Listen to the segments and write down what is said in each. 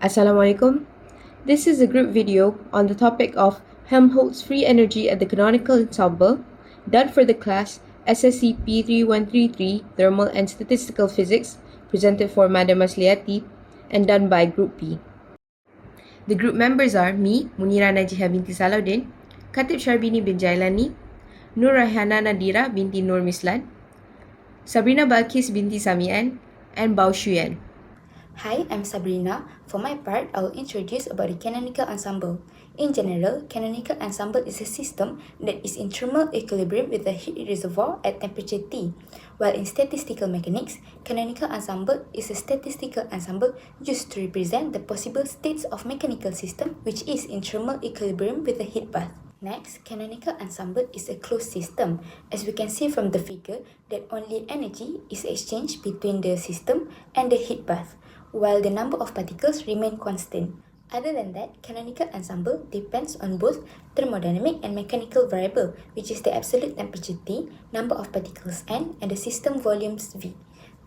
Assalamualaikum. This is a group video on the topic of Helmholtz free energy at the canonical ensemble, done for the class SSCP 3133 Thermal and Statistical Physics, presented for Madam Masliati, and done by Group B. The group members are me, Munira Najiha binti Salaudin, Khatib Sharbini bin Jailani, Nur Raihana Nadira binti Nur Mislan, Sabrina Balkis binti Samian, and Bao Shuyan. Hi, I'm Sabrina. For my part, I will introduce about the canonical ensemble. In general, canonical ensemble is a system that is in thermal equilibrium with a heat reservoir at temperature T. While in statistical mechanics, canonical ensemble is a statistical ensemble used to represent the possible states of mechanical system which is in thermal equilibrium with a heat bath. Next, canonical ensemble is a closed system, as we can see from the figure that only energy is exchanged between the system and the heat bath, while the number of particles remain constant. Other than that, canonical ensemble depends on both thermodynamic and mechanical variable, which is the absolute temperature T, number of particles N, and the system volumes V.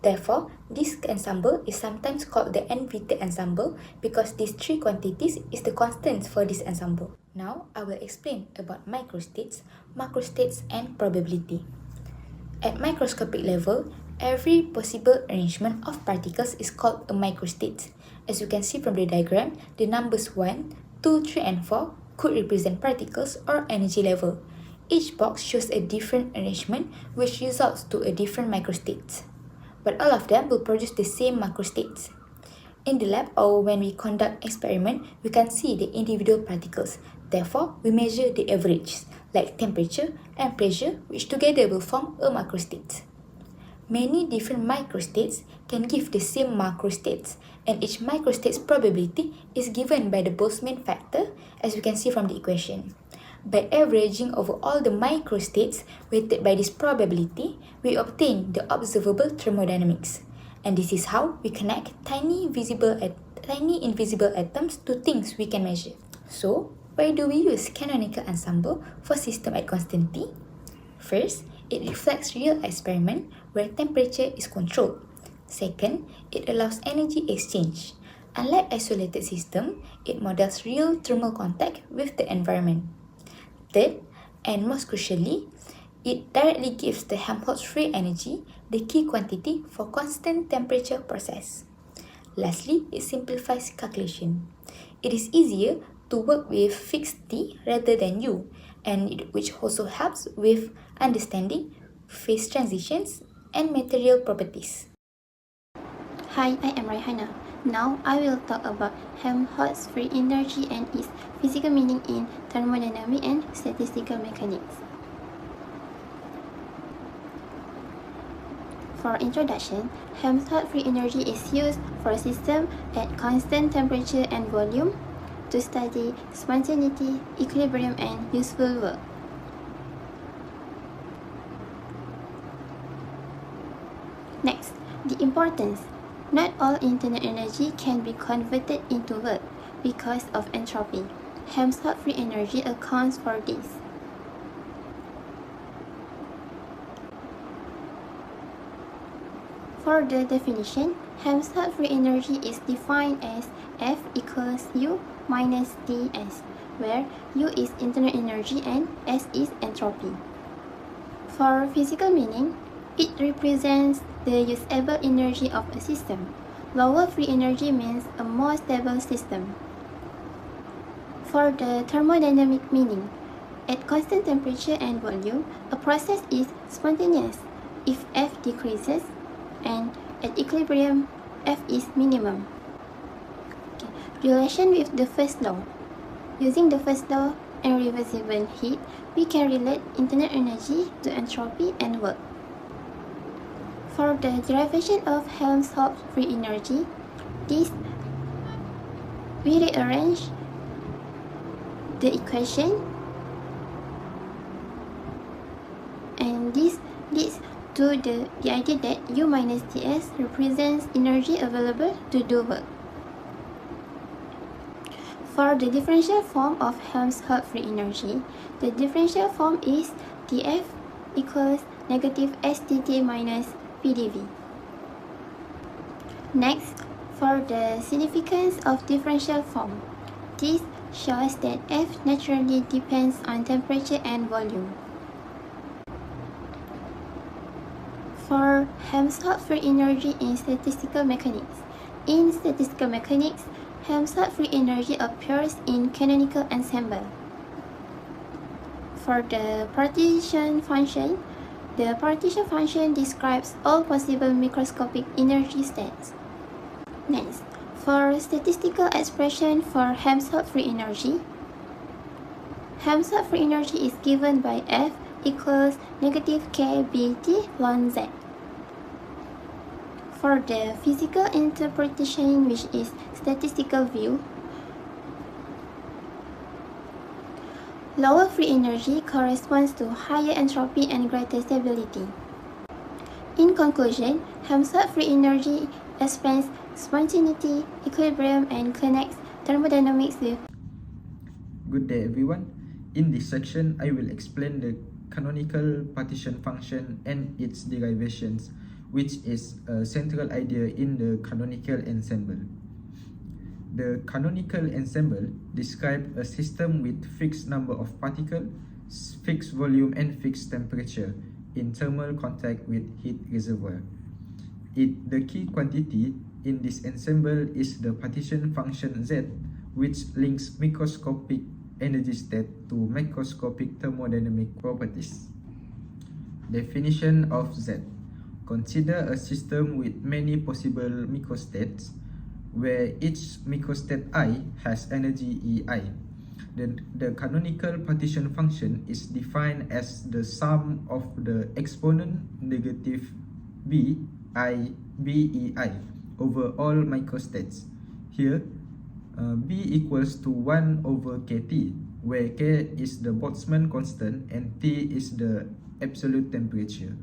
Therefore, this ensemble is sometimes called the n-Vita ensemble because these three quantities is the constants for this ensemble. Now, I will explain about microstates, macrostates, and probability. At microscopic level, every possible arrangement of particles is called a microstate. As you can see from the diagram, the numbers 1, 2, 3, and 4 could represent particles or energy level. Each box shows a different arrangement which results to a different microstate. But all of them will produce the same macrostates. In the lab or when we conduct experiment, we can see the individual particles. Therefore, we measure the averages, like temperature and pressure, which together will form a macrostate. Many different microstates can give the same macrostates, and each microstate's probability is given by the Boltzmann factor, as we can see from the equation. By averaging over all the microstates weighted by this probability, we obtain the observable thermodynamics. And this is how we connect tiny invisible atoms to things we can measure. So, why do we use canonical ensemble for system at constant T? First, it reflects real experiment where temperature is controlled. Second, it allows energy exchange. Unlike isolated system, it models real thermal contact with the environment. Third, and most crucially, it directly gives the Helmholtz free energy, the key quantity for constant temperature process. Lastly, it simplifies calculation. It is easier to work with fixed T rather than U, which also helps with understanding phase transitions and material properties. Hi, I am Raihana. Now I will talk about Helmholtz free energy and its physical meaning in thermodynamic and statistical mechanics. For introduction, Helmholtz free energy is used for a system at constant temperature and volume to study spontaneity, equilibrium, and useful work. Next, the importance. Not all internal energy can be converted into work because of entropy. Helmholtz free energy accounts for this. For the definition, Helmholtz free energy is defined as F equals U minus Ts, where U is internal energy and S is entropy. For physical meaning, it represents the usable energy of a system. Lower free energy means a more stable system. For the thermodynamic meaning, at constant temperature and volume, a process is spontaneous if F decreases, and at equilibrium, F is minimum. Relation with the first law. Using the first law and reversible heat, we can relate internal energy to entropy and work. For the derivation of Helmholtz free energy, we rearrange the equation, and this leads to the idea that U minus Ts represents energy available to do work. For the differential form of Helmholtz free energy, the differential form is Tf equals negative STT minus PdV. Next, For the significance of differential form, this shows that F naturally depends on temperature and volume. For Helmholtz free energy in statistical mechanics. In statistical mechanics, Helmholtz free energy appears in canonical ensemble. For the partition function, the partition function describes all possible microscopic energy states. Next, for statistical expression for Helmholtz free energy, Helmholtz free energy is given by F equals negative k bt ln z. For the physical interpretation, which is statistical view, lower free energy corresponds to higher entropy and greater stability. In conclusion, Helmholtz free energy explains spontaneity, equilibrium, and connects thermodynamics with. Good day everyone. In this section, I will explain the canonical partition function and its derivations, which is a central idea in the canonical ensemble. The canonical ensemble describes a system with fixed number of particles, fixed volume and fixed temperature in thermal contact with heat reservoir. The key quantity in this ensemble is the partition function Z, which links microscopic energy state to macroscopic thermodynamic properties. Definition of Z. Consider a system with many possible microstates, where each microstate I has energy EI. The canonical partition function is defined as the sum of the exponent negative BEI over all microstates. Here, B equals to 1 over KT, where K is the Boltzmann constant and T is the absolute temperature.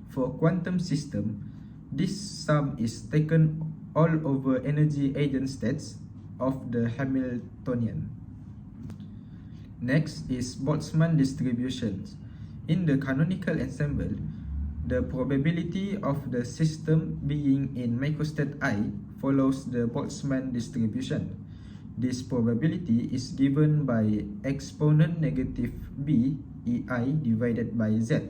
For quantum system, this sum is taken all over energy eigenstates of the Hamiltonian. Next is Boltzmann distributions. In the canonical ensemble, the probability of the system being in microstate I follows the Boltzmann distribution. This probability is given by exponent negative B EI divided by Z.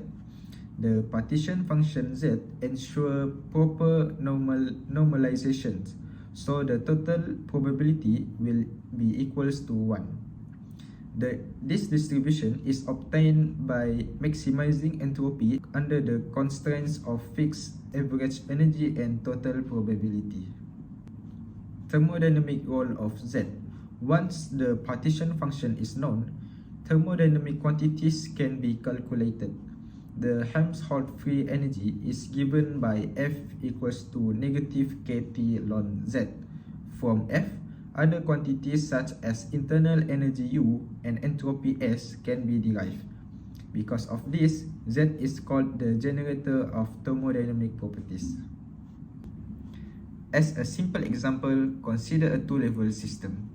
The partition function Z ensures proper normalizations, so the total probability will be equals to 1. This distribution is obtained by maximizing entropy under the constraints of fixed average energy and total probability. Thermodynamic role of Z. Once the partition function is known, thermodynamic quantities can be calculated. The Helmholtz free energy is given by F equals to negative KT ln Z. From F, other quantities such as internal energy U and entropy S can be derived. Because of this, Z is called the generator of thermodynamic properties. As a simple example, consider a two-level system.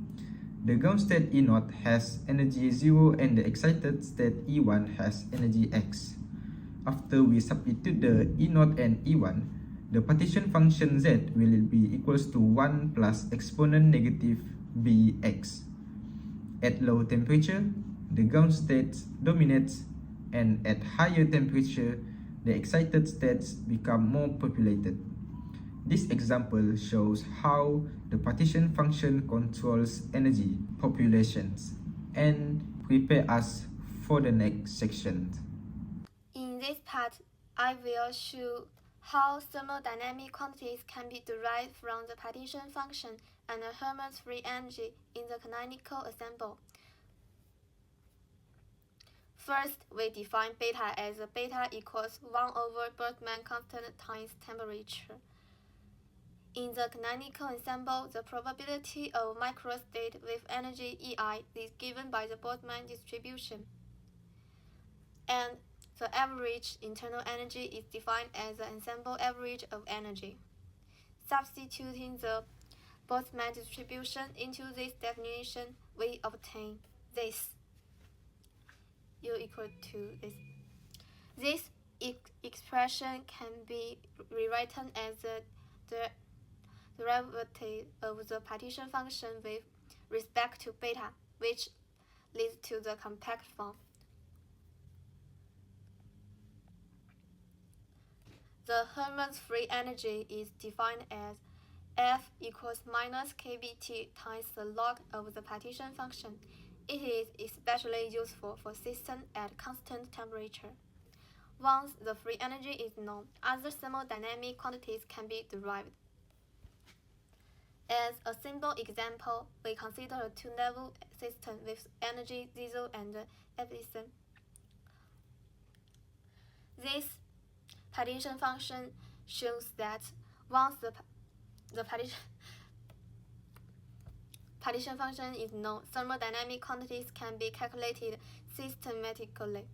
The ground state E0 has energy 0 and the excited state E1 has energy X. After we substitute the E0 and E1, the partition function Z will be equals to 1 plus exponent negative Bx. At low temperature, the ground state dominates, and at higher temperature, the excited states become more populated. This example shows how the partition function controls energy populations and prepare us for the next section. In this part, I will show how thermodynamic quantities can be derived from the partition function and the Helmholtz free energy in the canonical ensemble. First, we define beta as beta equals 1 over Boltzmann constant times temperature. In the canonical ensemble, the probability of microstate with energy EI is given by the Boltzmann distribution, and the average internal energy is defined as the ensemble average of energy. Substituting the Boltzmann distribution into this definition, we obtain this. U equal to this. This expression can be rewritten as the derivative of the partition function with respect to beta, which leads to the compact form. The Hermann's free energy is defined as F equals minus kBT times the log of the partition function. It is especially useful for systems at constant temperature. Once the free energy is known, other thermodynamic quantities can be derived. As a simple example, we consider a two-level system with energy 0 and epsilon. This partition function shows that once the partition function is known, thermodynamic quantities can be calculated systematically.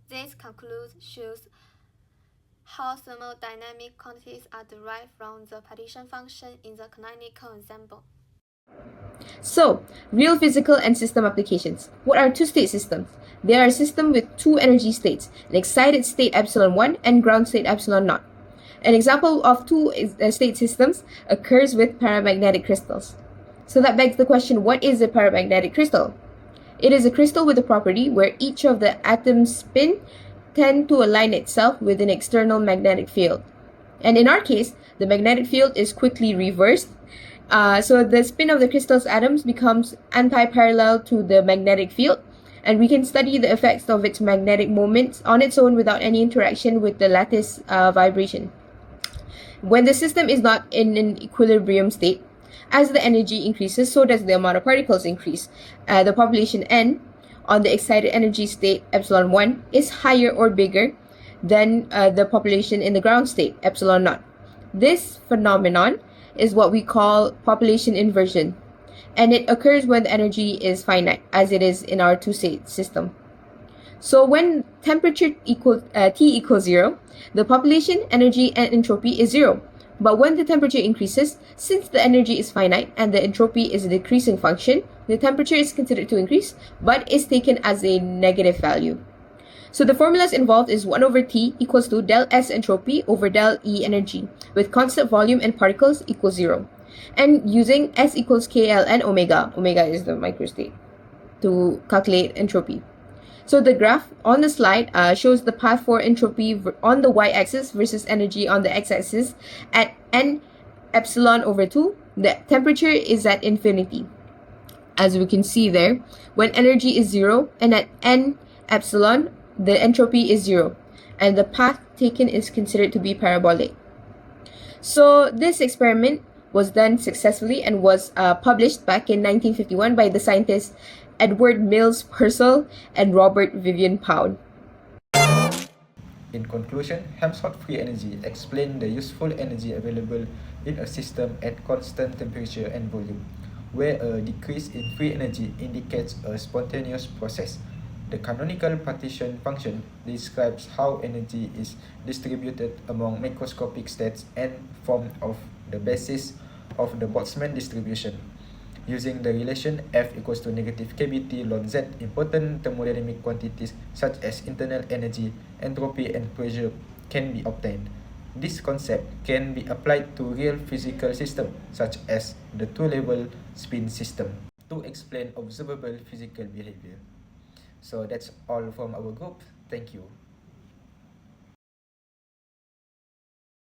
This conclusion shows how thermodynamic quantities are derived from the partition function in the canonical ensemble. So, real physical and system applications. What are two-state systems? They are a system with two energy states, an excited state epsilon 1 and ground state epsilon 0. An example of two-state systems occurs with paramagnetic crystals. So that begs the question, what is a paramagnetic crystal? It is a crystal with a property where each of the atoms' spin tend to align itself with an external magnetic field. And in our case, the magnetic field is quickly reversed. So the spin of the crystal's atoms becomes anti-parallel to the magnetic field, and we can study the effects of its magnetic moments on its own without any interaction with the lattice vibration. When the system is not in an equilibrium state, as the energy increases, so does the amount of particles increase. The population N on the excited energy state epsilon 1 is higher or bigger than the population in the ground state epsilon 0. This phenomenon is what we call population inversion, and it occurs when the energy is finite, as it is in our two-state system. So when temperature T equals 0, the population, energy, and entropy is 0. But when the temperature increases, since the energy is finite and the entropy is a decreasing function, the temperature is considered to increase, but is taken as a negative value. So the formulas involved is 1 over T equals to del S entropy over del E energy, with constant volume and particles equals 0. And using S equals KL and omega is the microstate, to calculate entropy. So the graph on the slide shows the path for entropy on the y-axis versus energy on the x-axis. At n epsilon over 2, the temperature is at infinity. As we can see there, when energy is 0, and at n epsilon, the entropy is 0, and the path taken is considered to be parabolic. So this experiment was done successfully and was published back in 1951 by the scientists Edward Mills Purcell and Robert Vivian Pound. In conclusion, Helmholtz free energy explains the useful energy available in a system at constant temperature and volume, where a decrease in free energy indicates a spontaneous process. The canonical partition function describes how energy is distributed among microscopic states and form of the basis of the Boltzmann distribution. Using the relation F equals to negative kBT ln Z, important thermodynamic quantities such as internal energy, entropy, and pressure can be obtained. This concept can be applied to real physical systems such as the two-level spin system to explain observable physical behavior. So that's all from our group. Thank you.